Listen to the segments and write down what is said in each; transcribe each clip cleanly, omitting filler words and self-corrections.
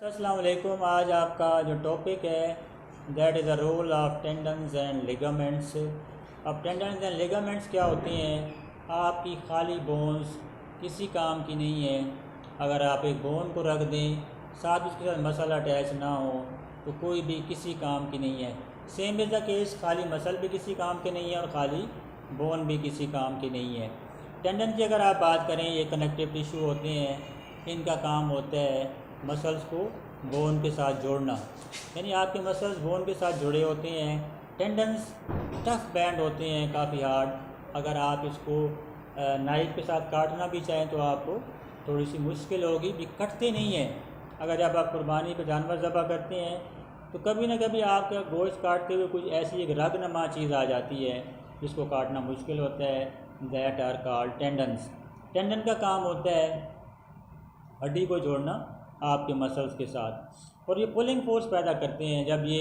अस्सलाम वालेकुम। आज आपका जो टॉपिक है that is the role of tendons and ligaments. अब टेंडन्स एंड लिगामेंट्स क्या होती हैं? आपकी खाली बोन्स किसी काम की नहीं है। अगर आप एक बोन को रख दें, साथ उसके साथ मसल अटैच ना हो, तो कोई भी किसी काम की नहीं है। सेम इज़ द केस, खाली मसल भी किसी काम के नहीं है और खाली बोन भी किसी काम की नहीं है। टेंडन की अगर आप बात करें, ये कनेक्टिव टिश्यू होते हैं। इनका काम होता है मसल्स को बोन के साथ जोड़ना, यानी आपके मसल्स बोन के साथ जुड़े होते हैं। टेंडन्स टफ बैंड होते हैं, काफ़ी हार्ड। अगर आप इसको नाइफ के साथ काटना भी चाहें तो आपको थोड़ी सी मुश्किल होगी, भी कटते नहीं हैं। अगर जब आप कुर्बानी पर जानवर ज़बह करते हैं तो कभी ना कभी आपका गोश्त काटते हुए कुछ ऐसी एक रगनुमा चीज़ आ जाती है जिसको काटना मुश्किल होता है। That are called tendons. Tendon का काम होता है हड्डी को जोड़ना आपके मसल्स के साथ, और ये पुलिंग फोर्स पैदा करते हैं। जब ये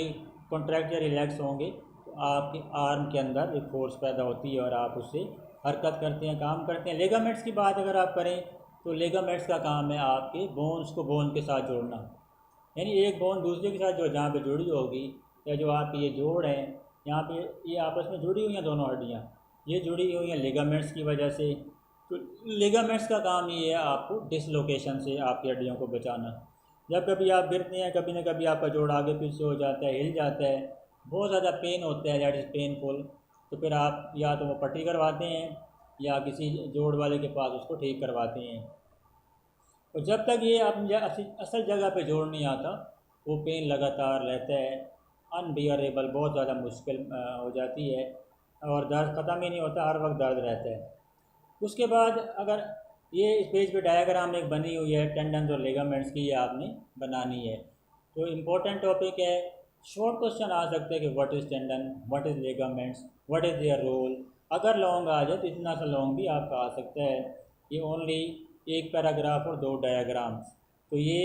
कॉन्ट्रैक्ट या रिलैक्स होंगे तो आपके आर्म के अंदर एक फोर्स पैदा होती है और आप उससे हरकत करते हैं, काम करते हैं। लेगामेंट्स की बात अगर आप करें तो लेगामेंट्स का काम है आपके बोन्स को बोन के साथ जोड़ना, यानी एक बोन दूसरे के साथ जो जहाँ पे जुड़ी होगी, या जो आपकी ये जोड़ है यहाँ पे, ये आपस में जुड़ी हुई हैं दोनों हड्डियाँ, ये जुड़ी हुई हैं लिगामेंट्स की वजह से। तो लिगामेंट्स का काम ये है आपको डिसलोकेशन से आपकी हड्डियों को बचाना। जब कभी आप गिरते हैं, कभी ना कभी आपका जोड़ आगे पीछे हो जाता है, हिल जाता है, बहुत ज़्यादा पेन होता है, दैट इज़ पेनफुल। तो फिर आप या तो वो पट्टी करवाते हैं या किसी जोड़ वाले के पास उसको ठीक करवाते हैं। और जब तक ये अपनी असल जगह पे जोड़ नहीं आता, वो पेन लगातार रहता है, अनबियरेबल, बहुत ज़्यादा मुश्किल हो जाती है, और दर्द ख़त्म ही नहीं होता, हर वक्त दर्द रहता है। उसके बाद अगर ये इस पेज पे डायग्राम एक बनी हुई है टेंडन्स और लिगामेंट्स की, ये आपने बनानी है। तो इम्पोर्टेंट टॉपिक है। शॉर्ट क्वेश्चन आ सकते हैं कि what is tendon, what is ligaments, what is their role. अगर लॉन्ग आ जाए तो इतना सा लॉन्ग भी आपका आ सकता है। ये ओनली एक पैराग्राफ और दो डायग्राम्स। तो ये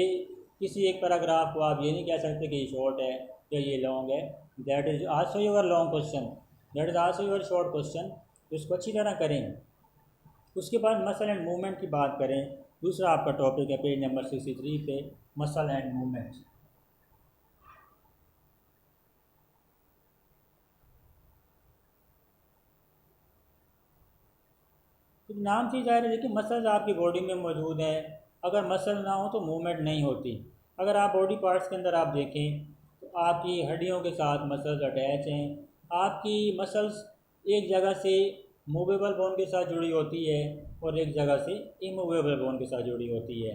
किसी एक पैराग्राफ को आप ये नहीं कह सकते कि ये शॉर्ट है या ये लॉन्ग है। That is also your long question, that is also your short question. तो इसको अच्छी तरह करें। उसके बाद मसल एंड मूवमेंट की बात करें। दूसरा आपका टॉपिक है पेज नंबर 63 पे, मसल एंड मूवमेंट। तो नाम से ज़ाहिर है, देखिए मसल्स आपकी बॉडी में मौजूद हैं। अगर मसल ना हो तो मूवमेंट नहीं होती। अगर आप बॉडी पार्ट्स के अंदर आप देखें तो आपकी हड्डियों के साथ मसल्स अटैच हैं। आपकी मसल्स एक जगह से मूवेबल बोन के साथ जुड़ी होती है और एक जगह से इमूवेबल बोन के साथ जुड़ी होती है।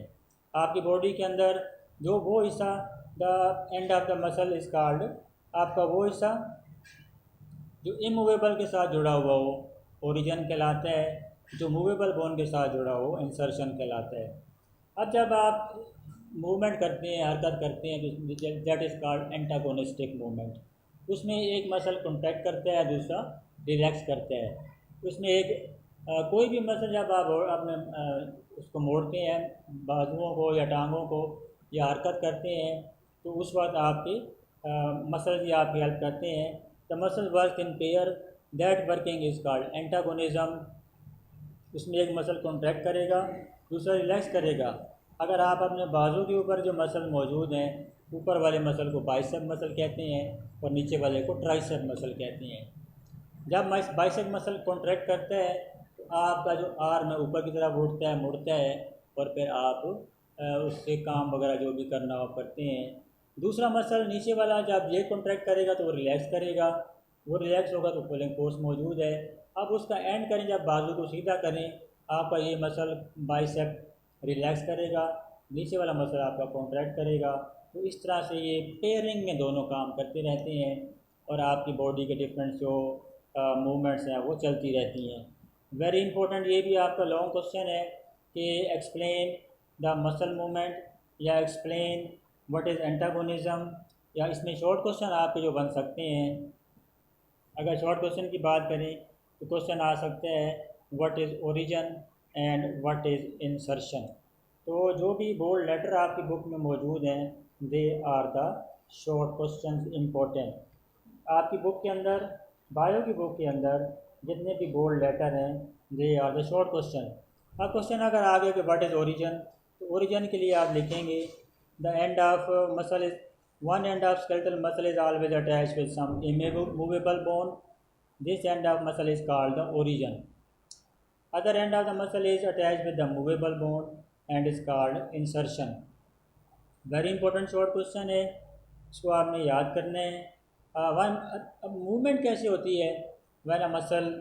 आपकी बॉडी के अंदर जो वो हिस्सा, the end of the muscle is called, आपका वो हिस्सा जो इमूवेबल के साथ जुड़ा हुआ हो ओरिजिन कहलाता है, जो मूवेबल बोन के साथ जुड़ा हो इंसर्शन कहलाता है। अब जब आप मूवमेंट करते हैं, हरकत करते हैं, तो that is called antagonistic movement. उसमें एक मसल कॉन्ट्रैक्ट करता है, दूसरा रिलैक्स करता है। उसमें एक कोई भी मसल जब आप अपने उसको मोड़ते हैं, बाजुओं को या टांगों को, या हरकत करते हैं, तो उस वक्त आपके मसल ही आपकी हेल्प करते हैं। The muscle work in pair, that working is called antagonism. उसमें एक मसल कॉन्ट्रैक्ट करेगा, दूसरा रिलैक्स करेगा। अगर आप अपने बाजू के ऊपर जो मसल मौजूद हैं, ऊपर वाले मसल को बाइसेप मसल कहते हैं और नीचे वाले को ट्राइसेप मसल कहते हैं। जब बाइसेप मसल कॉन्ट्रैक्ट करता है तो आपका जो आर्म है ऊपर की तरफ उठता है, मुड़ता है, और फिर आप उससे काम वगैरह जो भी करना हो करते हैं। दूसरा मसल नीचे वाला जब ये कॉन्ट्रैक्ट करेगा तो वो रिलैक्स करेगा, वो रिलैक्स होगा तो पुलिंग फोर्स मौजूद है। अब उसका एंड करें, जब बाजू को सीधा करें, आपका ये मसल बाइसेप रिलैक्स करेगा, नीचे वाला मसल आपका कॉन्ट्रैक्ट करेगा। तो इस तरह से ये पेयरिंग में दोनों काम करते रहते हैं और आपकी बॉडी के डिफरेंट जो मूवमेंट्स हैं वो चलती रहती हैं। वेरी इंपॉर्टेंट ये भी आपका लॉन्ग क्वेश्चन है कि एक्सप्लेन द मसल मूवमेंट, या एक्सप्लेन व्हाट इज़ एंटागोनिज्म। या इसमें शॉर्ट क्वेश्चन आपके जो बन सकते हैं, अगर शॉर्ट क्वेश्चन की बात करें तो क्वेश्चन आ सकता है what is origin and what is insertion. तो जो भी बोल्ड लेटर आपकी बुक में मौजूद हैं, they are the short question important. आपकी बुक के अंदर, बायो की बुक के अंदर जितने भी बोल्ड लेटर हैं, they are the short question. अब क्वेश्चन अगर आ गया कि व्हाट इज़ ओरिजिन, तो ओरिजिन के लिए आप लिखेंगे the end of muscle is one end of skeletal muscle is always attached with some immovable bone. This end of muscle is called the origin. Other end of the muscle is attached with the movable bone and is called insertion. Very important short question है, इसको आपने याद करना है। One अब movement कैसे होती है when a muscle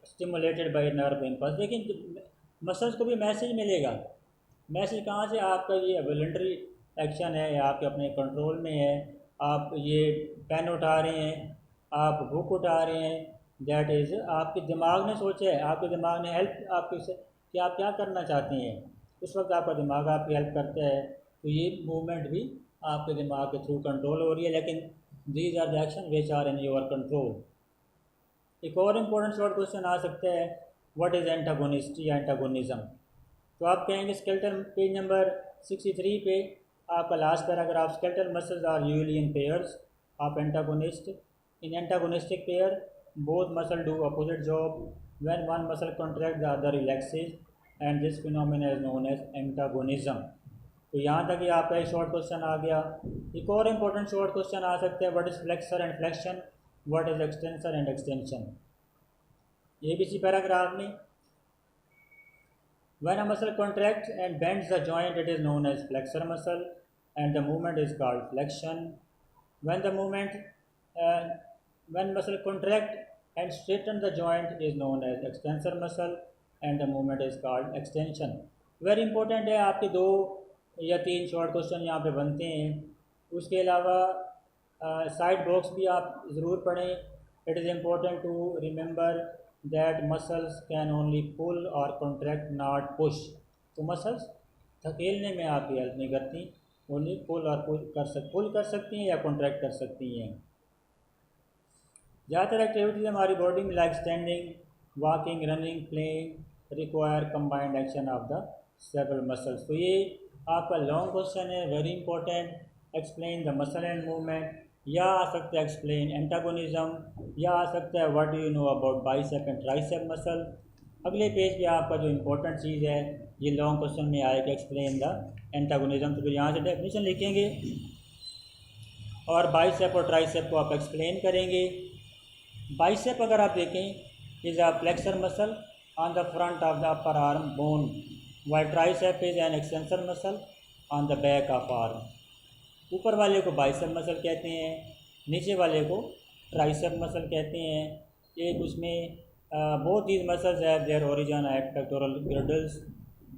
stimulated by nerve impulse. लेकिन मसल्स को भी मैसेज मिलेगा। मैसेज कहाँ से? आपका ये वॉलंटरी एक्शन है या आपके अपने कंट्रोल में है। आप ये पेन उठा रहे हैं, आप बुक उठा रहे हैं, दैट इज़ आपके दिमाग ने सोचा है, आपके दिमाग ने हेल्प आपके से कि आप क्या करना चाहते हैं। उस वक्त आपका दिमाग आपकी हेल्प करता है, तो ये मूवमेंट भी आपके दिमाग के थ्रू कंट्रोल हो रही है। लेकिन these are the action which are in your control. एक और इम्पोर्टेंट शॉर्ट क्वेश्चन आ सकता है, व्हाट इज़ एंटागोनिस्टी एंटागोनिज्म। तो आप कहेंगे स्केलेटल पेज नंबर 63 पे आपका last paragraph, skeletal muscles are usually in pairs of antagonist. In antagonistic pair both muscle do opposite job. When one muscle contract the other relaxes and this phenomena is known as antagonism. तो यहाँ तक ही आपका एक short question आ गया। एक और important short question आ सकता है, what is flexor and flexion, what is extensor and extension. ये भी इसी पैराग्राफ में, when a muscle contracts and bends the joint it is known as flexor muscle and the movement is called flexion. When the movement when muscle contract and straighten the joint is known as extensor muscle and the movement is called extension. Very important है, आपके 2 या 3 short question यहाँ पे बनते हैं। उसके अलावा side box भी आप ज़रूर पढ़ें। It is important to remember that muscles can only pull or contract not push। तो मसल्स धकेलने में आपकी हेल्प नहीं करती, ओनली पुल और पुल कर सकती हैं या कॉन्ट्रैक्ट कर सकती हैं। ज़्यादातर एक्टिविटीज़ हमारी बॉडी में like standing, walking, running, playing require combined action of the several muscles. तो ये आपका लॉन्ग क्वेश्चन है, very important. Explain the muscle and movement, या आ सकता है एक्सप्लेन एंटागोनिज्म, या आ सकता है what do you know about bicep and tricep muscle. अगले पेज पे आपका जो इम्पोर्टेंट चीज़ है ये लॉन्ग क्वेश्चन में आएगा, एक्सप्लेन द एंटागोनिज्म। तो फिर यहाँ से डेफिनेशन लिखेंगे और बाइसेप और ट्राइसेप को आप एक्सप्लेन करेंगे। बाइसेप अगर आप देखें is a flexor muscle on the front of the upper arm bone, while tricep is an extensor muscle on the back of arm. ऊपर वाले को बाइसेप मसल कहते हैं, नीचे वाले को ट्राइसेप मसल कहते हैं। एक उसमें both these muscles have their origin at pectoral girdles.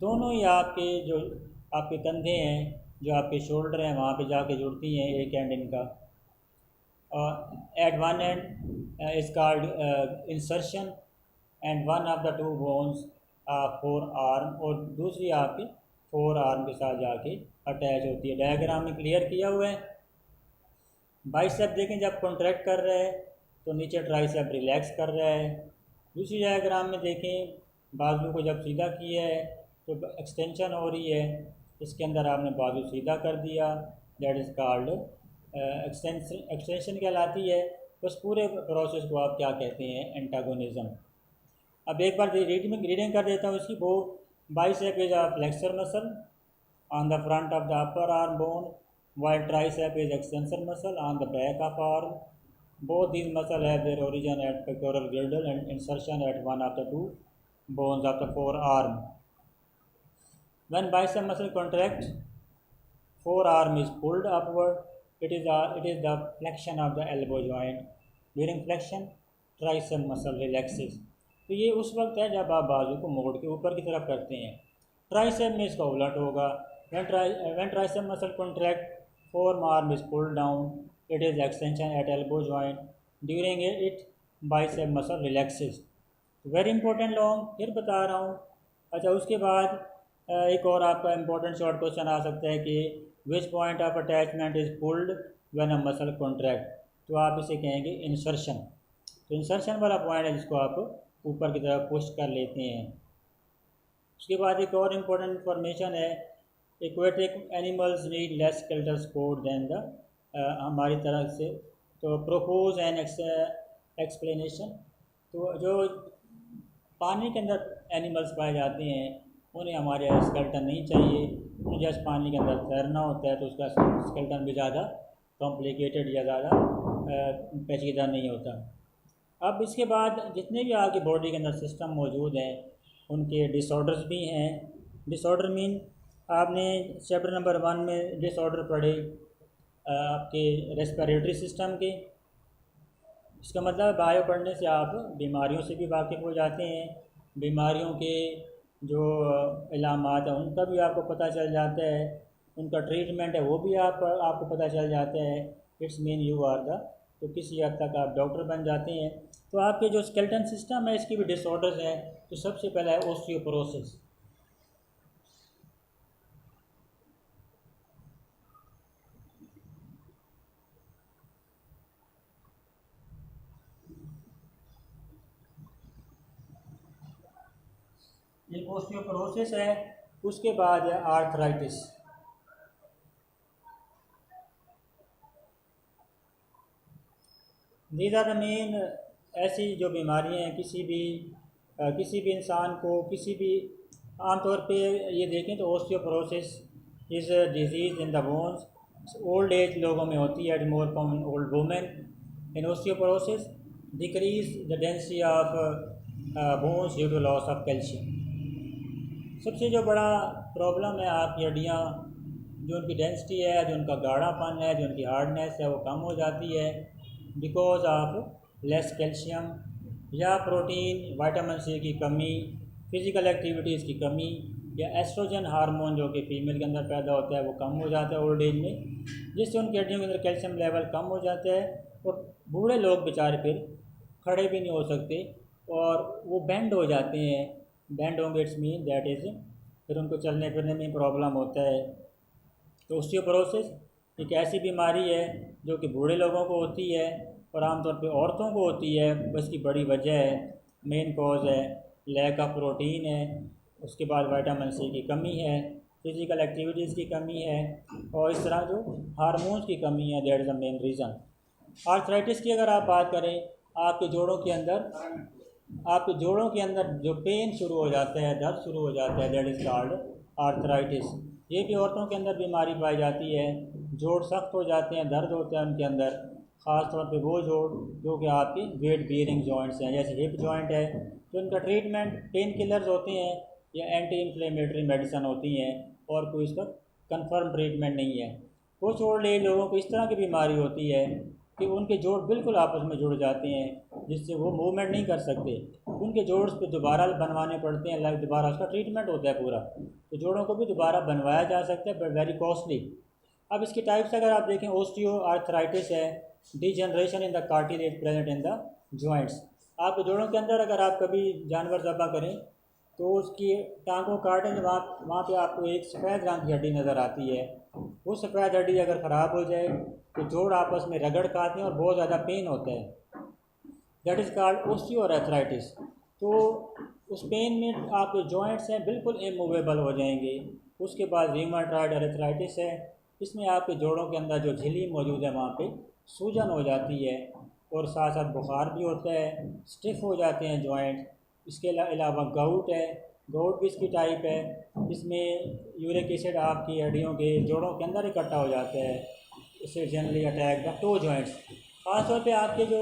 दोनों ही आपके जो आपके कंधे हैं, जो आपके शोल्डर हैं, वहाँ पे जाके जुड़ती हैं, एक एंड इनका। At one end is called insertion and one of the 2 bones for arm, और दूसरी आपके 4 आर्म के साथ जाके अटैच होती है। डायग्राम में क्लियर किया हुआ है। बाइसेप देखें जब कॉन्ट्रैक्ट कर रहा है तो नीचे ट्राइसेप रिलैक्स कर रहा है। दूसरी डायग्राम में देखें बाजू को जब सीधा किया है तो एक्सटेंशन हो रही है, इसके अंदर आपने बाजू सीधा कर दिया, दैट इज़ कॉल्ड एक्सटेंशन कहलाती है। उस पूरे प्रोसेस को आप क्या कहते हैं? एंटागोनिज्म। अब एक बार रीडिंग कर देता हूँ इसकी। वो bicep is a flexor muscle on the front of the upper arm bone, while tricep is extensor muscle on the back of arm. Both these muscles have their origin at pectoral girdle and insertion at one of the 2 bones of the forearm. When bicep muscle contracts, forearm is pulled upward. It is the flexion of the elbow joint. During flexion, tricep muscle relaxes. तो ये उस वक्त है जब आप बाजू को मोड़ के ऊपर की तरफ करते हैं। ट्राइसेप में इसका उलट होगा। When tricep muscle contract, forearm is pulled down. It is extension at elbow joint. During it, bicep muscle relaxes. Very important long फिर बता रहा हूँ। अच्छा, उसके बाद एक और आपका इम्पोर्टेंट शॉर्ट क्वेश्चन आ सकता है कि which point of attachment is pulled when a muscle contract. तो आप इसे कहेंगे इंसर्शन। तो इंसर्शन वाला पॉइंट है जिसको आप ऊपर की तरफ पुश कर लेते हैं। उसके बाद एक और इम्पोर्टेंट इंफॉर्मेशन है, aquatic animals need less skeletal support than the हमारी तरफ से। तो प्रोपोज एन एक्सप्लेनेशन। तो जो पानी के अंदर एनिमल्स पाए जाते हैं उन्हें हमारे स्केलेटन नहीं चाहिए। तो जैसे पानी के अंदर तैरना होता है तो उसका स्केलेटन भी ज़्यादा कॉम्प्लिकेटेड या ज़्यादा पेचीदा नहीं होता। अब इसके बाद जितने भी आपकी बॉडी के अंदर सिस्टम मौजूद हैं उनके डिसऑर्डर्स भी हैं। डिसऑर्डर मीन आपने चैप्टर नंबर 1 में डिसऑर्डर पढ़े आपके रेस्पिरेटरी सिस्टम के। इसका मतलब बायो पढ़ने से आप बीमारियों से भी वाकिफ़ हो जाते हैं, बीमारियों के जो इलामात हैं उनका भी आपको पता चल जाता है, उनका ट्रीटमेंट है वो भी आपको पता चल जाता है। It's mean you are the, तो किसी हद तक आप डॉक्टर बन जाते हैं। तो आपके जो स्केलेटन सिस्टम है इसकी भी डिसऑर्डर्स हैं। तो सबसे पहला है ओस्टियोपोरोसिस। एक ओस्टियोपोरोसिस है, उसके बाद है arthritis. These are the main ऐसी जो बीमारियां हैं किसी भी इंसान को किसी भी आमतौर पे ये देखें तो osteoporosis is disease in the bones. Old age लोगों में होती है, more common old women. In osteoporosis decrease the density of bones due to loss of calcium. सबसे जो बड़ा प्रॉब्लम है आपकी हड्डियाँ जो उनकी डेंसिटी है, जो उनका गाढ़ापन है, जो उनकी हार्डनेस है वो कम हो जाती है बिकॉज ऑफ लेस कैल्शियम या प्रोटीन, विटामिन सी की कमी, फिज़िकल एक्टिविटीज़ की कमी या एस्ट्रोजन हार्मोन जो कि फीमेल के अंदर पैदा होता है वो कम हो जाता है ओल्ड एज में, जिससे उनकी हड्डियों के अंदर कैल्शियम लेवल कम हो जाता है। और बूढ़े लोग बेचारे फिर खड़े भी नहीं हो सकते और वो बेंड हो जाते हैं। बेंड होंगे इट्स मीन दैट इज़ फिर उनको चलने फिरने में प्रॉब्लम होता है। तो ओस्टियोपोरोसिस एक ऐसी बीमारी है जो कि बूढ़े लोगों को होती है और आमतौर पे औरतों को होती है। बस की बड़ी वजह है, मेन कॉज है लैक ऑफ प्रोटीन है, उसके बाद विटामिन सी की कमी है, फिज़िकल एक्टिविटीज़ की कमी है और इस तरह जो हार्मोन्स की कमी है, that is the main reason. Arthritis की अगर आप बात करें, आपके जोड़ों के अंदर जो पेन शुरू हो जाता है, दर्द शुरू हो जाता है, दैट इज़ कॉल्ड आर्थराइटिस। ये भी औरतों के अंदर बीमारी पाई जाती है। जोड़ सख्त हो जाते हैं, दर्द होता है उनके अंदर, ख़ास तौर पे वो जोड़ जो कि आपके वेट बियरिंग जॉइंट्स हैं, जैसे हिप जॉइंट है। तो इनका ट्रीटमेंट पेन किलर्स होते हैं या एंटी इन्फ्लेमेटरी मेडिसन होती हैं और कोई इसका कंफर्म ट्रीटमेंट नहीं है। कुछ ओल्ड एज लोगों को इस तरह की बीमारी होती है कि उनके जोड़ बिल्कुल आपस में जुड़ जाते हैं जिससे वो मूवमेंट नहीं कर सकते। उनके जोड़ पे दोबारा बनवाने पड़ते हैं, लाइक दोबारा उसका ट्रीटमेंट होता है पूरा। तो जोड़ों को भी दोबारा बनवाया जा सकता है बट वेरी कॉस्टली। अब इसकी टाइप्स अगर आप देखें, ओस्टियो आर्थराइटिस है, degeneration in the cartilage present in the joints. आपके जोड़ों के अंदर अगर आप कभी जानवर ज़बा करें तो उसकी टांगों काटें तो वहाँ पे आपको एक सफ़ेद रंग की हड्डी नज़र आती है। वो सफ़ेद हड्डी अगर ख़राब हो जाए तो जोड़ आपस में रगड़ खाते हैं और बहुत ज़्यादा पेन होता है, दैट इज़ कॉल्ड ओस्टियोआर्थराइटिस। तो उस पेन में आपके जॉइंट्स हैं बिल्कुल इमूवेबल हो जाएंगे। उसके बाद रीमाटॉइड आर्थराइटिस है, इसमें आपके जोड़ों के अंदर जो झिल्ली मौजूद है वहाँ पे सूजन हो जाती है और साथ साथ बुखार भी होता है, स्टिफ हो जाते हैं जॉइंट। इसके अलावा गाउट है, गाउट भी इसकी टाइप है, इसमें यूरिक एसिड आपकी हड्डियों के जोड़ों के अंदर इकट्ठा हो जाता है, इससे generally attack the toe joints. ख़ासतौर पे आपके जो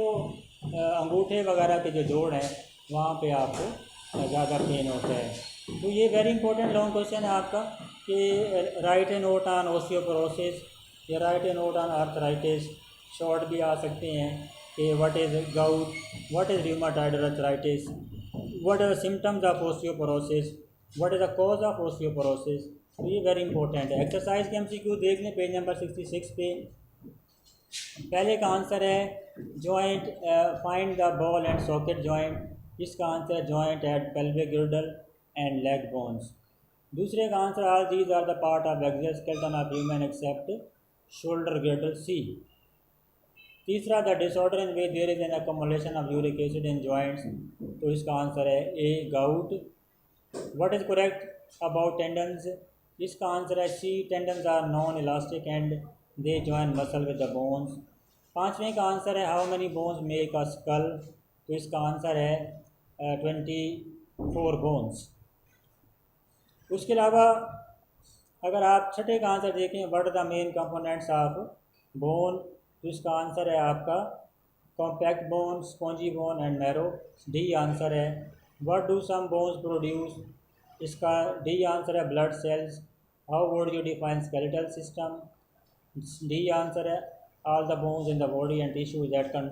अंगूठे वगैरह के जो जोड़ हैं वहाँ पे आपको ज़्यादा पेन होता है। तो ये वेरी इंपॉर्टेंट लॉन्ग क्वेश्चन है आपका कि write a note on osteoporosis या write a note on arthritis. Short भी आ सकते हैं कि what is gout, what is rheumatoid arthritis, what are the symptoms of osteoporosis, what is the cause of osteoporosis. तो ये वेरी इंपॉर्टेंट है। Exercise के MCQ देख लें पेज नंबर 66 पे। पहले का आंसर है joint, find the ball and socket joint. इसका आंसर है joint at pelvic girdle and leg bones. दूसरे का answer all these are the part of exoskeleton of human except shoulder girdle C. तीसरा the disorder in way there is an accumulation of uric acid in joints. तो इसका answer है a gout. What is correct about tendons? इसका answer है C, tendons are non elastic and they join muscle with the bones. पाँचवें का answer है how many bones make a skull. तो इसका आंसर है 24 बोन्स। उसके अलावा अगर आप छठे का आंसर देखें, what are the main components of bone, तो इसका आंसर है आपका compact bone, spongy bone and marrow. D answer है। What do some bones produce, इसका डी आंसर है blood cells. How would you define skeletal system, D answer है all the bones in the body and tissues that can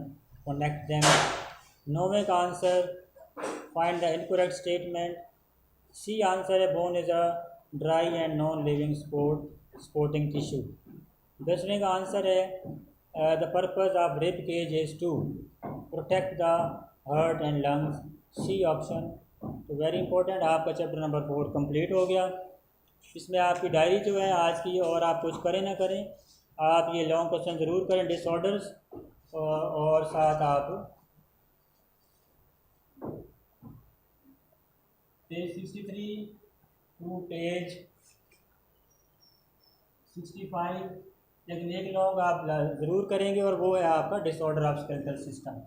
connect them. नौवें का answer find the incorrect statement, C answer है bone is a dry and non living supporting tissue. 10वें का answer है the purpose of rib cage is to protect the heart and lungs, C option. तो very important, आपका chapter number 4 complete हो गया। इसमें आपकी डायरी जो है आज की, और आप कुछ करें ना करें, आप ये लॉन्ग क्वेश्चन ज़रूर करें, डिसऑर्डर्स, और साथ आप पेज 63 टू पेज 65, लेकिन एक लॉन्ग आप ज़रूर करेंगे, और वो है आपका डिसऑर्डर ऑफ स्केलेटल सिस्टम।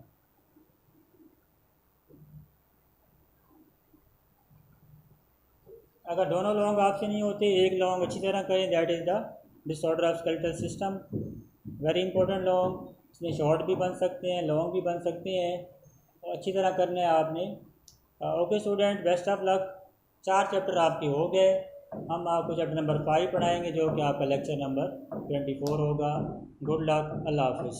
अगर दोनों लॉन्ग आपसे नहीं होते, एक लॉन्ग अच्छी तरह करें, that is the disorder of skeletal system. Very important long, इसमें शॉर्ट भी बन सकते हैं, लॉन्ग भी बन सकते हैं, और अच्छी तरह करना है आपने। Okay student, best of luck. 4 chapter आपके हो गए। हम आपको चैप्टर नंबर 5 पढ़ाएंगे, जो कि आपका लेक्चर नंबर 24 होगा। गुड लक, अल्लाह हाफिज़।